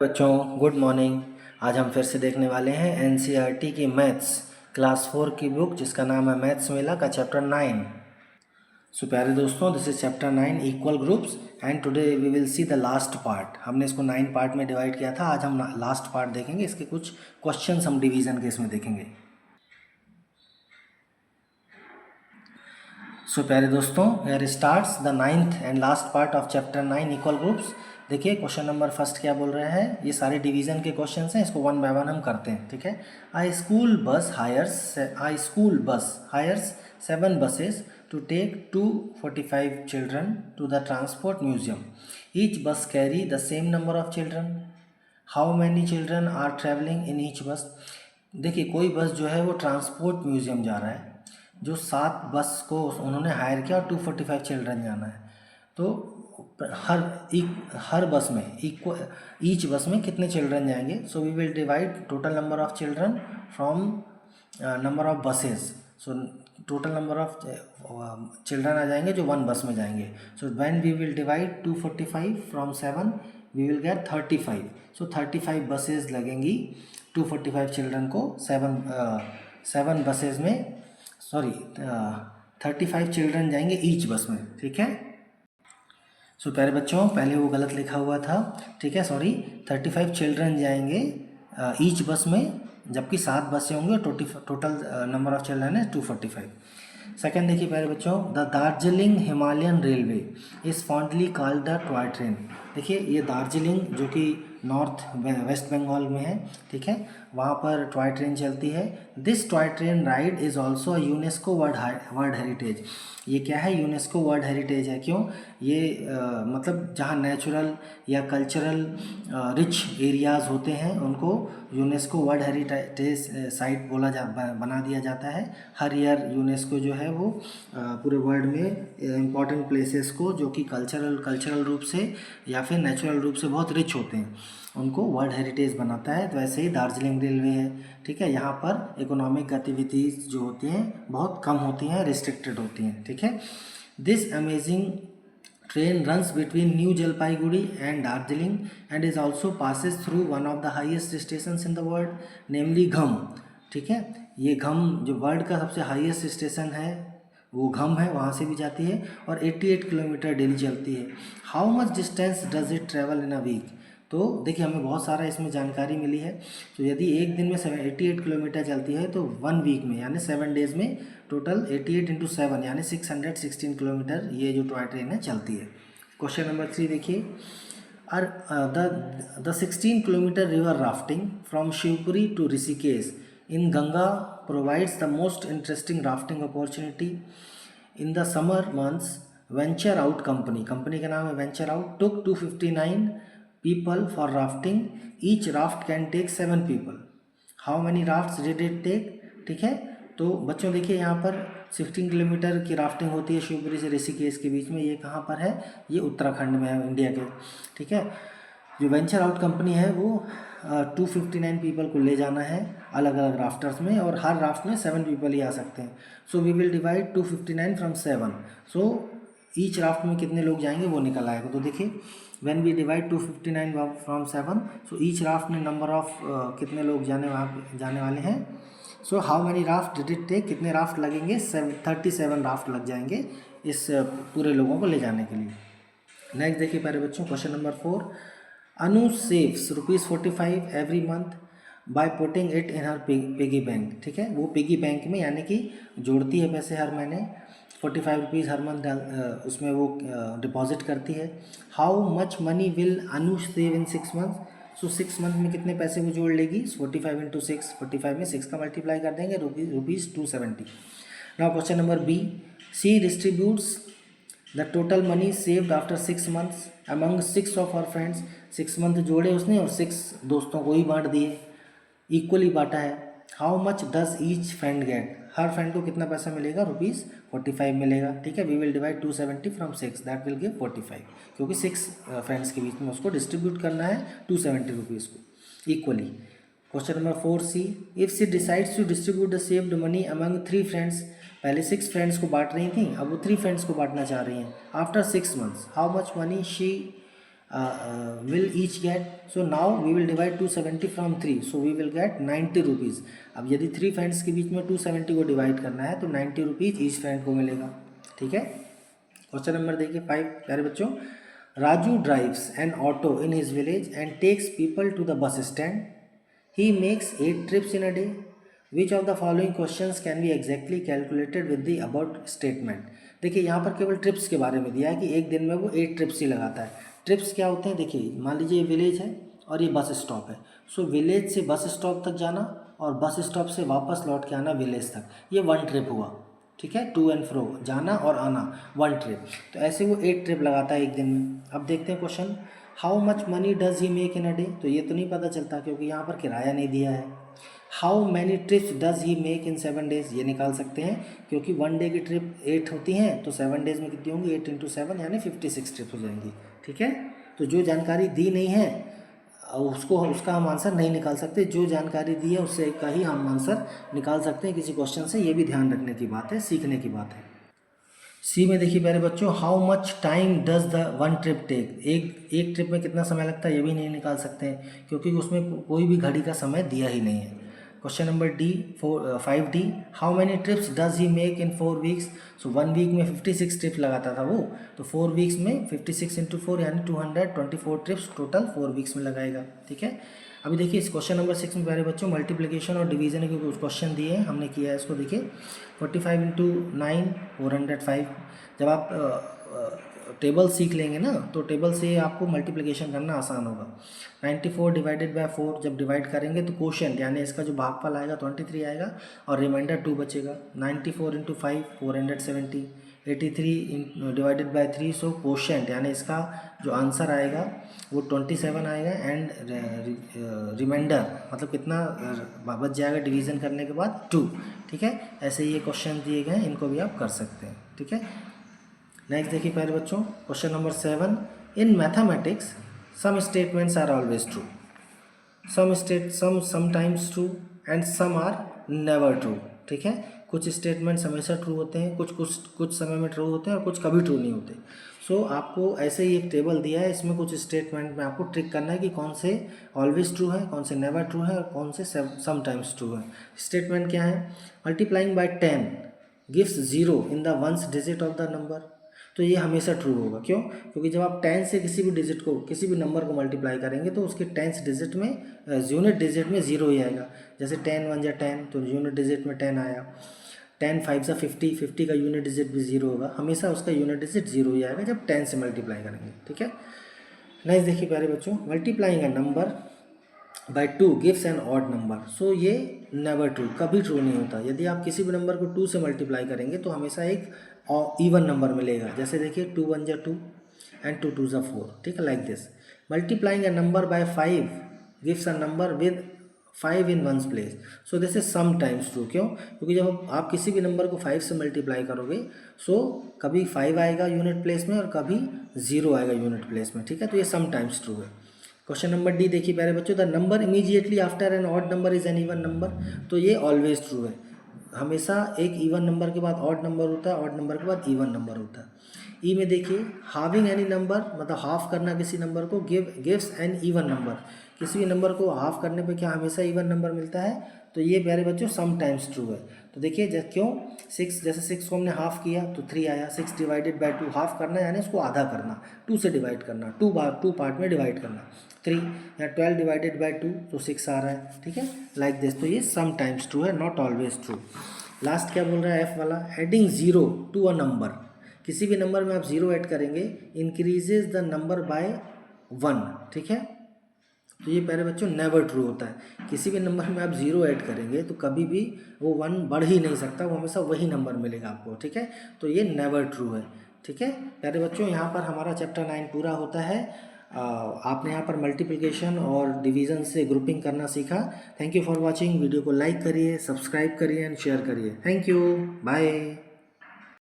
बच्चों good morning. आज हम फिर से देखने वाले हैं एनसीईआरटी की मैथ्स क्लास 4 की बुक जिसका नाम है मैथ्स मेला का चैप्टर 9। सो प्यारे दोस्तों, this is chapter 9 equal groups and today we will see the last part. हमने इसको 9 पार्ट में डिवाइड किया था, आज हम लास्ट पार्ट देखेंगे। इसके कुछ क्वेश्चंस हम डिवीजन के इसमें देखेंगे। सो प्यारे दोस्तों, here starts the 9th and last part of chapter 9 equal groups. देखिए क्वेश्चन नंबर फर्स्ट क्या बोल रहे हैं। ये सारे डिवीजन के क्वेश्चन हैं, इसको वन बाय वन हम करते हैं, ठीक है। I school bus hires 7 buses to take 245 children to the transport museum. Each bus carry the same number of children. How many children are traveling in each bus? देखिए कोई बस जो है वो ट्रांसपोर्ट म्यूजियम जा रहा है, जो 7 बस को उन्होंने हायर किया और 245 चिल्ड्रन जाना है। तो हर बस में ईच बस में कितने चिल्ड्रन जाएंगे। So we will divide total number of children from number of buses. So total number of children आ जाएंगे जो 1 बस में जाएंगे। So when we will divide 245 from 7 we will get 35। So 35 buses लगेंगी 245 चिल्ड्रन को 7 buses में। 35 children जाएंगे each बस में, ठीक है। सो प्यारे बच्चों, पहले वो गलत लिखा हुआ था, ठीक है, 35 चिल्ड्रन जाएंगे ईच बस में, जबकि 7 बसें होंगे। टोटल नंबर ऑफ चिल्ड्रन है 245। सेकेंड देखिए प्यारे बच्चों, the Darjeeling Himalayan railway is fondly called the toy train. देखिए ये दार्जिलिंग जो कि नॉर्थ वेस्ट बंगाल में है, ठीक है, वहाँ पर टॉय ट्रेन चलती है। This toy train ride is also UNESCO world heritage. ये क्या है, यूनेस्को वर्ल्ड हेरिटेज है। क्यों? ये मतलब जहाँ नेचुरल या कल्चरल रिच एरियाज़ होते हैं उनको यूनेस्को वर्ल्ड हेरिटेज साइट बना दिया जाता है। हर ईयर यूनेस्को जो है वो पूरे वर्ल्ड में इम्पॉर्टेंट प्लेसेस को जो कि कल्चरल रूप से या फिर नेचुरल रूप से बहुत रिच होते हैं उनको वर्ल्ड हेरिटेज बनाता है। तो वैसे ही दार्जिलिंग रेलवे है, ठीक है। यहाँ पर इकोनॉमिक गतिविधियाँ जो होती हैं बहुत कम होती हैं, रिस्ट्रिक्टेड होती हैं, ठीक है। This amazing train runs between New Jalpaiguri and Darjeeling and is also passes through one of the highest stations in the world, namely घम, ठीक है। ये घम जो वर्ल्ड का सबसे हाईएस्ट स्टेशन है वो घम है, वहाँ से भी जाती है और 88 किलोमीटर डेली चलती है। How much distance does it travel in a week. तो देखिए हमें बहुत सारा इसमें जानकारी मिली है। तो यदि एक दिन में 88 किलोमीटर चलती है तो 1 वीक में यानी 7 डेज़ में टोटल 88 × 7 यानी 616 किलोमीटर ये जो टॉय ट्रेन है चलती है। क्वेश्चन नंबर 3 देखिए, the 16 kilometre river rafting from Shivpuri to Rishikesh in Ganga provides the most interesting rafting opportunity in the summer months. Venture out company का नाम है venture out, took 259 people for rafting. Each raft can take 7 people. How many rafts did it take? ठीक है। तो बच्चों देखिए यहाँ पर 16 किलोमीटर की राफ्टिंग होती है शिवपुरी से ऋषिकेश के बीच में। ये कहाँ पर है? ये उत्तराखंड में है, इंडिया के, ठीक है। जो वेंचर आउट कंपनी है वो 259 पीपल को ले जाना है अलग अलग राफ्टर्स में और हर राफ्ट में 7 पीपल ही आ सकते हैं। So we will divide 259 from 7। So each raft में कितने लोग जाएंगे वो निकल आएगा। तो देखिए when we divide 259 from 7, so each raft में नंबर ऑफ कितने लोग जाने वाले हैं। So how many raft did it take, कितने राफ्ट लगेंगे, 37 राफ्ट लग जाएंगे इस पूरे लोगों को ले जाने के लिए। नेक्स्ट देखिए प्यारे बच्चों, question number 4, Anu saves ₹45 every month by putting it in her piggy bank, ठीक है। वो पिगी बैंक में यानी कि जोड़ती है पैसे हर महीने, 45 रुपीज़ हर मंथ उसमें वो डिपॉजिट करती है। How much money will Anu save in 6 month. So 6 month में कितने पैसे वो जोड़ लेगी। 45 × 6, 45 में 6 का मल्टीप्लाई कर देंगे, ₹270। Now question number B, she distributes the total money saved after 6 months among 6 of her friends. 6 month जोड़े उसने और 6 दोस्तों को ही बांट दिए, इक्वली बांटा है। How much does each friend get, हर फ्रेंड को कितना पैसा मिलेगा, ₹45 मिलेगा, ठीक है। We will divide 270 from 6, that will give 45, क्योंकि 6 फ्रेंड्स के बीच में उसको डिस्ट्रीब्यूट करना है 270 रुपीज़ को equally. Question number 4C, if she decides to distribute the saved money among 3 friends. पहले 6 फ्रेंड्स को बांट रही थी, अब वो 3 फ्रेंड्स को बांटना चाह रही हैं। After 6 months how much money she will each get? So now we will divide 270 from 3, so we will get 90 rupees. अब यदि 3 फ्रेंड्स के बीच में 270 को डिवाइड करना है तो 90 रुपीज़ ईच फ्रेंड को मिलेगा, ठीक है। क्वेश्चन नंबर देखिए 5 प्यारे बच्चों। Raju drives an auto in his village and takes people to the bus stand. He makes 8 trips in a day. Which of the following questions can be exactly calculated with the above statement? देखिए यहाँ पर केवल trips के बारे में दिया है कि एक दिन में वो 8 ट्रिप्स ही लगाता है। ट्रिप्स क्या होते हैं, देखिए मान लीजिए ये विलेज है और ये बस स्टॉप है। सो विलेज से बस स्टॉप तक जाना और बस स्टॉप से वापस लौट के आना विलेज तक, ये 1 ट्रिप हुआ, ठीक है। टू एंड फ्रो, जाना और आना 1 ट्रिप। तो ऐसे वो 8 ट्रिप लगाता है एक दिन में। अब देखते हैं question, how much money does he make in a day? तो ये तो नहीं पता चलता क्योंकि यहाँ पर किराया नहीं दिया है। How many trips does he make in 7 days? ये निकाल सकते हैं क्योंकि 1 डे की ट्रिप 8 होती हैं, तो 7 डेज में कितनी होंगी? 8 × 7 यानी 56 ट्रिप हो जाएंगी, ठीक है। तो जो जानकारी दी नहीं है उसका हम आंसर नहीं निकाल सकते, जो जानकारी दी है उससे का ही हम आंसर निकाल सकते हैं किसी क्वेश्चन से। ये भी ध्यान रखने की बात है, सीखने की बात है। सी में देखिए प्यारे बच्चों, how much time does the 1 trip take? एक ट्रिप में कितना समय लगता है ये भी नहीं निकाल सकते हैं क्योंकि उसमें कोई भी घड़ी का समय दिया ही नहीं है। Question number 5D, how many trips does he make in 4 weeks? So 1 week में 56 ट्रिप लगाता था वो, तो 4 वीक्स में 56 × 4 यानी 224 ट्रिप्स टोटल 4 वीक्स में लगाएगा, ठीक है। अभी देखिए इस क्वेश्चन नंबर 6 में प्यारे बच्चों मल्टीप्लिकेशन और डिवीजन के कुछ क्वेश्चन दिए हैं, हमने किया है इसको। देखिए 45 × 9 405। जब आप टेबल सीख लेंगे ना तो टेबल से आपको मल्टीप्लिकेशन करना आसान होगा। 94 डिवाइडेड बाय 4 जब डिवाइड करेंगे तो कोशेंट यानी इसका जो भागफल आएगा 23 आएगा और रिमाइंडर 2 बचेगा। 94 × 5 470। 83 डिवाइडेड बाय 3, सो कोशेंट यानी इसका जो आंसर आएगा वो 27 आएगा एंड रिमाइंडर मतलब कितना बच जाएगा डिवीज़न करने के बाद 2, ठीक है। ऐसे ये क्वेश्चन दिए गए हैं, इनको भी आप कर सकते हैं, ठीक है। नेक्स्ट देखिए प्यारे बच्चों question number 7, in mathematics some statements are always true, some sometimes true and some are never true, ठीक है। कुछ स्टेटमेंट्स हमेशा ट्रू होते हैं, कुछ समय में ट्रू होते हैं और कुछ कभी ट्रू नहीं होते। सो आपको ऐसे ही एक टेबल दिया है, इसमें कुछ स्टेटमेंट में आपको ट्रिक करना है कि कौन से ऑलवेज ट्रू है, कौन से नेवर ट्रू है और कौन से समटाइम्स ट्रू है। स्टेटमेंट क्या है, multiplying by 10 gives 0 in the ones digit of the number. तो ये हमेशा ट्रू होगा, क्यों? क्योंकि जब आप 10 से किसी भी डिजिट को, किसी भी नंबर को मल्टीप्लाई करेंगे तो उसके 10th डिजिट में यूनिट डिजिट में 0 ही आएगा। जैसे 10 × 1 = 10, तो यूनिट डिजिट में 10 आया। 10 × 5 = 50, 50 का यूनिट डिजिट भी 0 होगा। हमेशा उसका यूनिट डिजिट 0 ही आएगा जब 10 से मल्टीप्लाई करेंगे, ठीक है। नेक्स्ट देखिए प्यारे बच्चों, multiplying a number by 2 gives an odd number. So ये नेवर ट्रू, कभी ट्रू नहीं होता। यदि आप किसी भी नंबर को 2 से मल्टीप्लाई करेंगे तो हमेशा एक इवन नंबर मिलेगा। जैसे देखिए 2 × 1 = 2 एंड 2 × 2 = 4, ठीक है, like this. Multiplying a number bye 5 gives a number with 5 in ones place. So this is sometimes true, क्यों? क्योंकि जब आप किसी भी नंबर को 5 से मल्टीप्लाई करोगे सो कभी 5 आएगा यूनिट प्लेस में और कभी 0 आएगा यूनिट प्लेस में, ठीक है। तो ये समटाइम्स ट्रू है। क्वेश्चन नंबर D देखिए प्यारे बच्चों, the number immediately after an odd number is an even number. तो ये ऑलवेज ट्रू है, हमेशा एक इवन नंबर के बाद ऑड नंबर होता है, ऑड नंबर के बाद इवन नंबर होता है। ई में देखिए हाविंग एनी नंबर मतलब हाफ करना किसी नंबर को गिव्स एन इवन नंबर। किसी भी नंबर को हाफ करने पे क्या हमेशा इवन नंबर मिलता है? तो ये प्यारे बच्चों समटाइम्स ट्रू है। तो देखिए क्यों 6, जैसे 6 को हमने हाफ किया तो 3 आया। 6 डिवाइडेड बाय 2, हाफ करना यानी उसको आधा करना, 2 से डिवाइड करना, 2 पार्ट में डिवाइड करना। 3 या 12 डिवाइडेड बाय 2 तो 6 आ रहा है, ठीक है, लाइक दिस। तो ये समटाइम्स ट्रू है, नॉट ऑलवेज ट्रू। लास्ट क्या बोल रहा है F वाला, एडिंग 0 टू अ नंबर। किसी भी नंबर में आप 0 ऐड करेंगे इंक्रीजेज द नंबर बाय 1, ठीक है। तो ये प्यारे बच्चों नेवर ट्रू होता है। किसी भी नंबर में आप 0 ऐड करेंगे तो कभी भी वो 1 बढ़ ही नहीं सकता, वो हमेशा वही नंबर मिलेगा आपको, ठीक है। तो ये नेवर ट्रू है, ठीक है प्यारे बच्चों। यहाँ पर हमारा चैप्टर 9 पूरा होता है। आपने यहाँ पर मल्टीप्लिकेशन और डिवीज़न से ग्रुपिंग करना सीखा। Thank you for watching. Video को लाइक करिए, सब्सक्राइब करिए एंड शेयर करिए। Thank you, bye.